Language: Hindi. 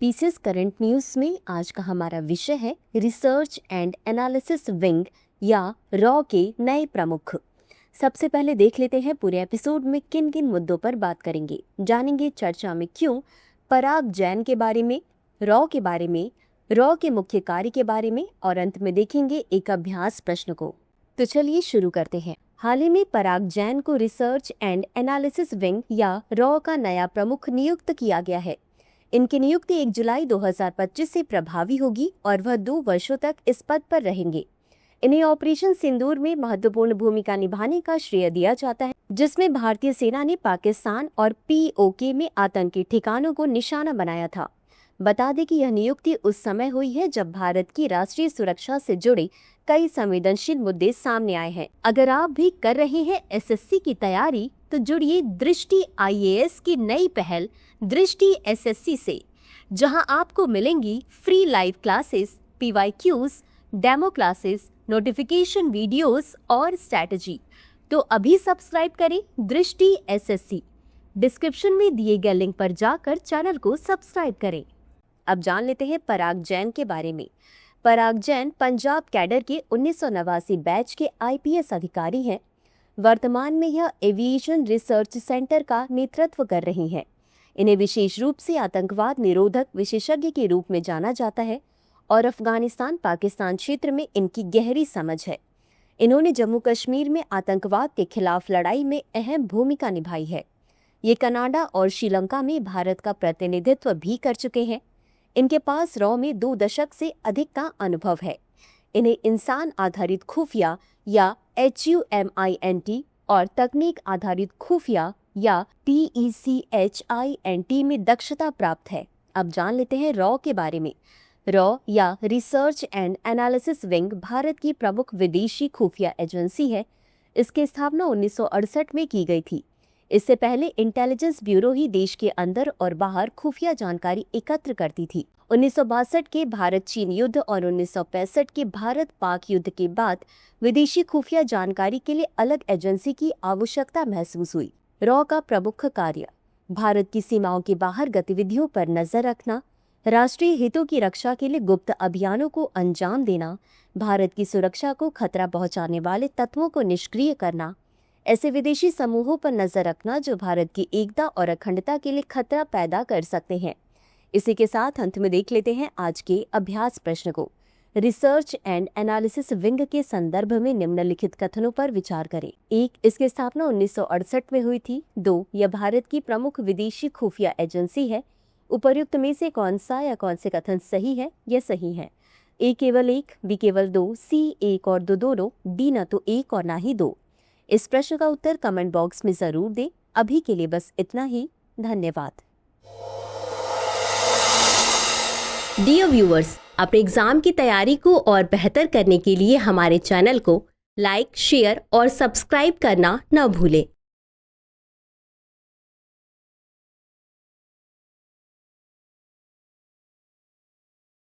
पीसीएस करंट न्यूज़ में आज का हमारा विषय है रिसर्च एंड एनालिसिस विंग या रॉ के नए प्रमुख। सबसे पहले देख लेते हैं पूरे एपिसोड में किन किन मुद्दों पर बात करेंगे। जानेंगे चर्चा में क्यों, पराग जैन के बारे में, रॉ के बारे में, रॉ के मुख्य कार्य के बारे में और अंत में देखेंगे एक अभ्यास प्रश्न को। तो चलिए शुरू करते हैं। हाल ही में पराग जैन को रिसर्च एंड एनालिसिस विंग या रॉ का नया प्रमुख नियुक्त किया गया है। इनकी नियुक्ति 1 जुलाई 2025 से प्रभावी होगी और वह 2 वर्षों तक इस पद पर रहेंगे। इन्हें ऑपरेशन सिंदूर में महत्वपूर्ण भूमिका निभाने का श्रेय दिया जाता है, जिसमें भारतीय सेना ने पाकिस्तान और पीओके में आतंकी ठिकानों को निशाना बनाया था। बता दें कि यह नियुक्ति उस समय हुई है जब भारत की राष्ट्रीय सुरक्षा से जुड़े कई संवेदनशील मुद्दे सामने आए हैं। अगर आप भी कर रहे हैं एसएससी की तैयारी तो जुड़िए दृष्टि आईएएस की नई पहल दृष्टि एसएससी से, जहां आपको मिलेंगी free live classes, PYQs, demo classes, notification videos और स्ट्रैटेजी। तो अभी सब्सक्राइब करें दृष्टि एसएससी। डिस्क्रिप्शन में दिए गए लिंक पर जाकर चैनल को सब्सक्राइब करें। अब जान लेते हैं पराग जैन के बारे में। पराग जैन पंजाब कैडर के 1989 बैच के आईपीएस अधिकारी हैं। वर्तमान में यह एविएशन रिसर्च सेंटर का नेतृत्व कर रही हैं। इन्हें विशेष रूप से आतंकवाद निरोधक विशेषज्ञ के रूप में जाना जाता है और अफगानिस्तान पाकिस्तान क्षेत्र में इनकी गहरी समझ है। इन्होंने जम्मू कश्मीर में आतंकवाद के खिलाफ लड़ाई में अहम भूमिका निभाई है। ये कनाडा और श्रीलंका में भारत का प्रतिनिधित्व भी कर चुके हैं। इनके पास रॉ में 2 दशक से अधिक का अनुभव है। इन्हें इंसान आधारित खुफिया या HUMINT और तकनीक आधारित खुफिया या TECHINT में दक्षता प्राप्त है। अब जान लेते हैं रॉ के बारे में। रॉ या research and analysis wing Bharat की प्रमुख विदेशी खुफिया एजेंसी है। इसकी स्थापना 1968 में की गई थी। इससे पहले इंटेलिजेंस ब्यूरो ही देश के अंदर और बाहर खुफिया जानकारी एकत्र करती थी। 1962 के भारत चीन युद्ध और 1965 के भारत पाक युद्ध के बाद विदेशी खुफिया जानकारी के लिए अलग एजेंसी की आवश्यकता महसूस हुई। रॉ का प्रमुख कार्य भारत की सीमाओं के बाहर गतिविधियों पर नजर रखना, राष्ट्रीय हितों की रक्षा के लिए गुप्त अभियानों को अंजाम देना, भारत की सुरक्षा को खतरा पहुंचाने वाले तत्वों को निष्क्रिय करना, ऐसे विदेशी समूहों पर नजर रखना जो भारत की एकता और अखंडता के लिए खतरा पैदा कर सकते हैं। इसी के साथ अंत में देख लेते हैं आज के अभ्यास प्रश्न को। रिसर्च एंड एनालिसिस विंग के संदर्भ में निम्नलिखित कथनों पर विचार करें। 1. इसकी स्थापना 1968 में हुई थी। 2. यह भारत की प्रमुख विदेशी खुफिया एजेंसी है। उपर्युक्त में से कौन सा या कौन से कथन सही है? यह सही है। A केवल 1, B केवल 2, C 1 और 2 दोनों, D न तो 1 और न ही 2। इस प्रश्न का उत्तर कमेंट बॉक्स में जरूर दें। अभी के लिए बस इतना ही। धन्यवाद। डियर व्यूअर्स, अपने एग्जाम की तैयारी को और बेहतर करने के लिए हमारे चैनल को लाइक, शेयर और सब्सक्राइब करना न भूलें।